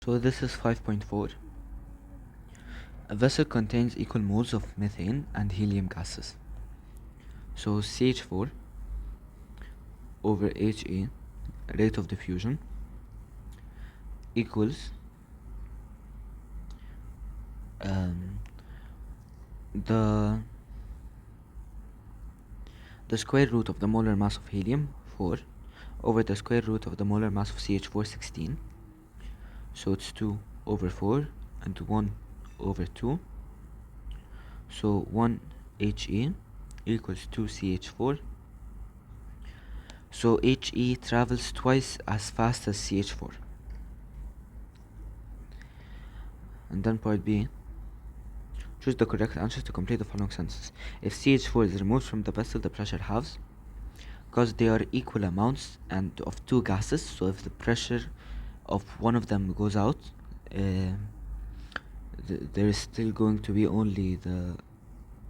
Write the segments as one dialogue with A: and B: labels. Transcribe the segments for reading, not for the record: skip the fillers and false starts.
A: So this is 5.4. A vessel contains equal moles of methane and helium gases. So CH4 over HE, rate of diffusion, equals the square root of the molar mass of helium 4 over the square root of the molar mass of CH4 16. So it's 2 over 4 and 1 over 2. So 1 HE equals 2 CH4. So HE travels twice as fast as CH4. And then part B. Choose the correct answers to complete the following sentences. If CH4 is removed from the vessel, the pressure halves, because they are equal amounts and of two gases. So if the pressure of one of them goes out, there is still going to be only the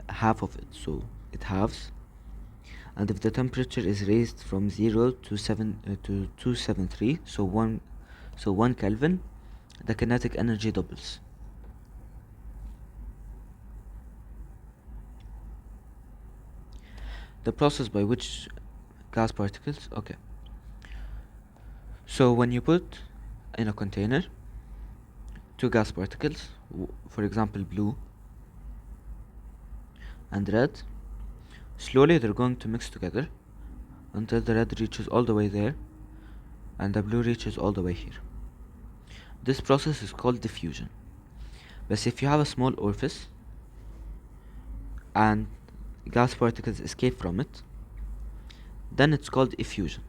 A: half of it, so it halves. And if the temperature is raised from 0 to 273, so 1 Kelvin, the kinetic energy doubles. The process by which gas particles, okay. So when you put in a container two gas particles, for example blue and red, slowly they're going to mix together until the red reaches all the way there and the blue reaches all the way here. This process is called diffusion. But if you have a small orifice and gas particles escape from it, then it's called effusion.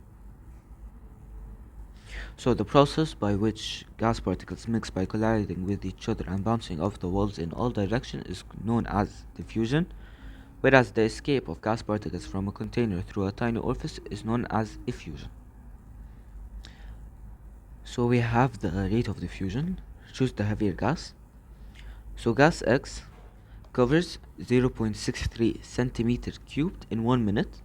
A: So the process by which gas particles mix by colliding with each other and bouncing off the walls in all directions is known as diffusion, whereas the escape of gas particles from a container through a tiny orifice is known as effusion. So we have the rate of diffusion. Choose the heavier gas. So gas X covers 0.63 centimeter cubed in 1 minute,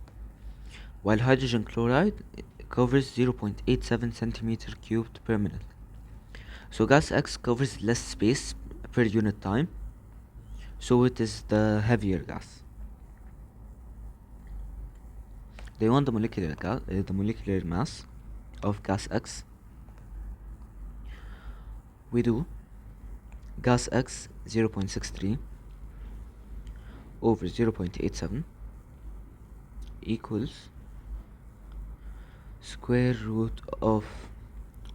A: while hydrogen chloride covers 0.87 centimeter cubed per minute. So gas X covers less space per unit time, so it is the heavier gas. They want the molecular mass of gas X. We do gas X 0.63 over 0.87 equals square root of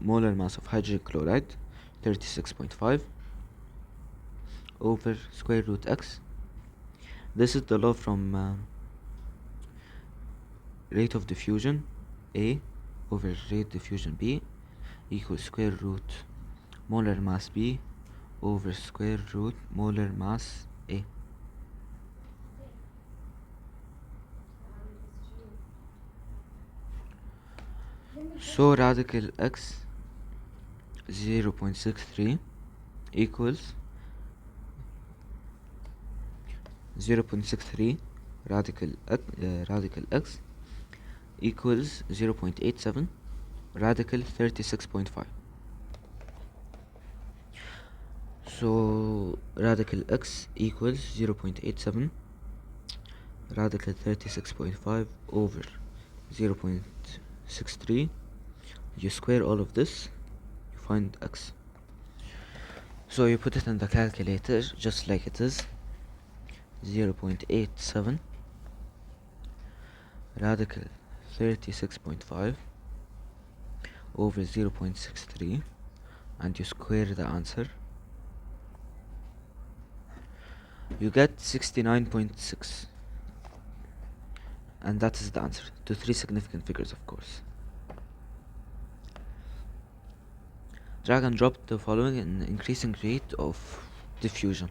A: molar mass of hydrogen chloride 36.5 over square root X. This is the law from rate of diffusion A over rate diffusion B equals square root molar mass B over square root molar mass A. So radical X 0.63 equals 0.63 radical X equals 0.87 radical 36.5. So radical X equals 0.87 radical 36.5 over 0.63. You square all of this, you find X. So you put it in the calculator just like it is. 0.87 radical 36.5 over 0.63, and you square the answer. You get 69.6, and that is the answer to three significant figures, of course. Drag and drop the following in increasing rate of diffusion.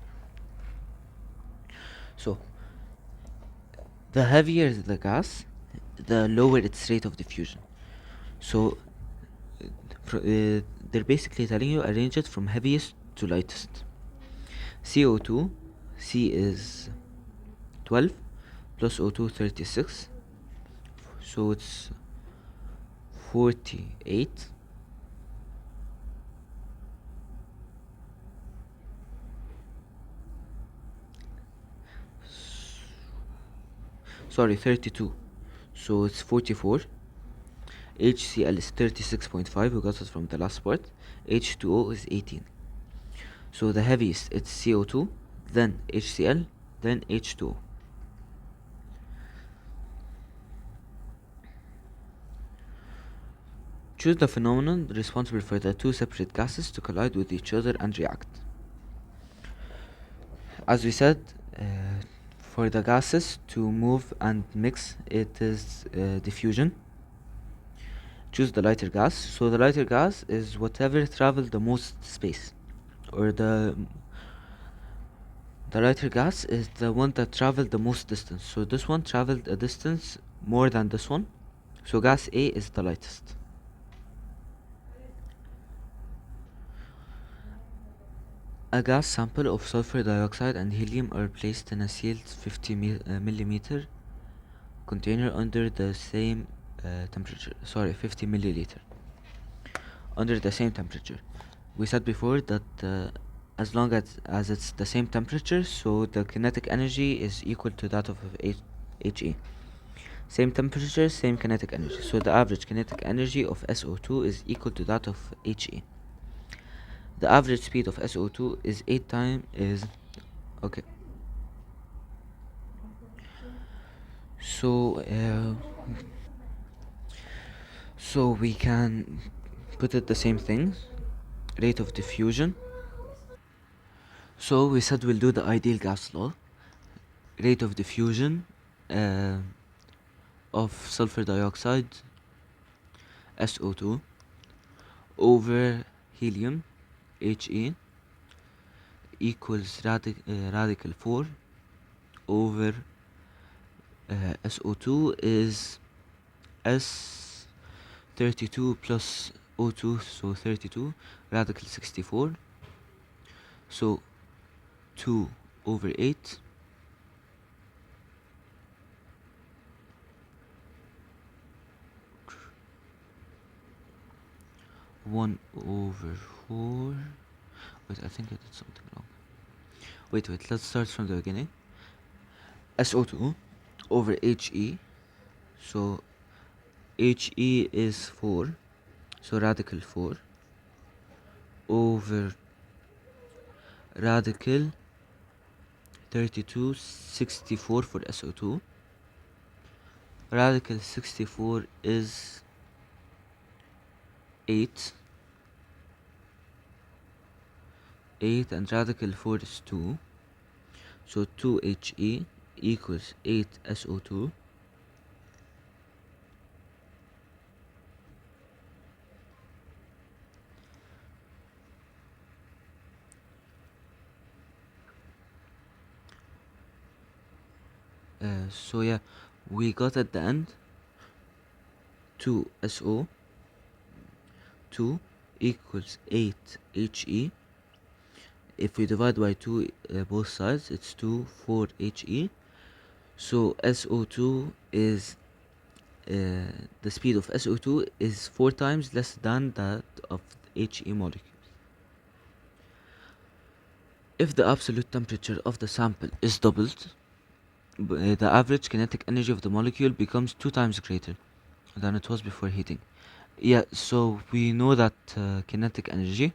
A: So the heavier the gas, the lower its rate of diffusion. So they're basically telling you arrange it from heaviest to lightest. CO2, C is 12 plus O2 36, so it's 48 sorry, 32. So it's 44. HCl is 36.5, we got it from the last part. H2O is 18. So the heaviest, it's CO2, then HCl, then H2O. Choose the phenomenon responsible for the two separate gases to collide with each other and react. As we said, for the gases to move and mix, it is diffusion. Choose the lighter gas. So the lighter gas is whatever traveled the most space, or the lighter gas is the one that traveled the most distance. So this one traveled a distance more than this one. So gas A is the lightest. A gas sample of sulfur dioxide and helium are placed in a sealed 50 millimeter container under the same temperature. Sorry, 50 milliliter. Under the same temperature. We said before that as long as it's the same temperature, so the kinetic energy is equal to that of HE. Same temperature, same kinetic energy. So the average kinetic energy of SO2 is equal to that of HE. The average speed of SO2 is 8 times okay. So so we can put it the same thing. Rate of diffusion. So we said we'll do the ideal gas law. Rate of diffusion uh, of sulfur dioxide SO2 over helium He equals radical 4 over SO2 is S32 plus O2, so 32, radical 64, so 2 over 8 1 over 4. Wait, I think I did something wrong. Wait, let's start from the beginning. SO2 over HE, so HE is 4, so radical 4 over radical 32 64 for SO2. Radical 64 is 8, and radical 4 is 2, so 2He equals 8 SO2. So yeah, we got at the end 2 SO 2 equals 8 He. If we divide by 2 both sides, it's 2 4 He. So SO2 is the speed of SO2 is 4 times less than that of He molecule. If the absolute temperature of the sample is doubled, the average kinetic energy of the molecule becomes 2 times greater than it was before heating. Yeah, so we know that kinetic energy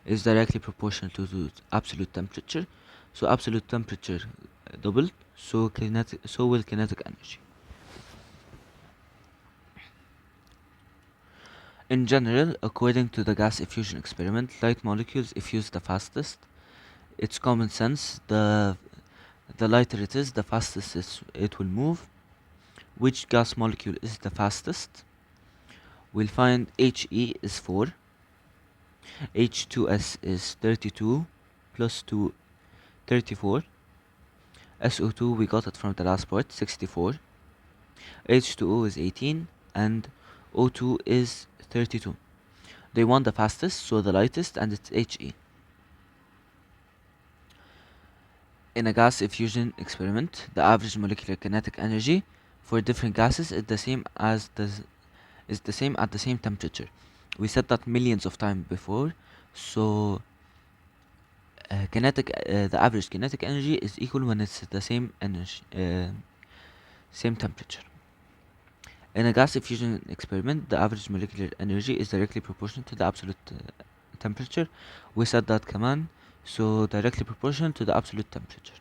A: is directly proportional to the absolute temperature. So absolute temperature doubled, so will kinetic energy. In general, according to the gas effusion experiment, light molecules effuse the fastest. It's common sense. The lighter it is, the fastest it will move. Which gas molecule is the fastest? We'll find He is 4, H2S is 32 plus 2, 34. SO2 we got it from the last part, 64. H2O is 18 and O2 is 32. They want the fastest, so the lightest, and it's He. In a gas effusion experiment, the average molecular kinetic energy for different gases is the same at the same temperature. We said that millions of times before, so the average kinetic energy is equal when it's the same energy. same temperature. In a gas effusion experiment, the average molecular energy is directly proportional to the absolute temperature. We set that command, so directly proportional to the absolute temperature.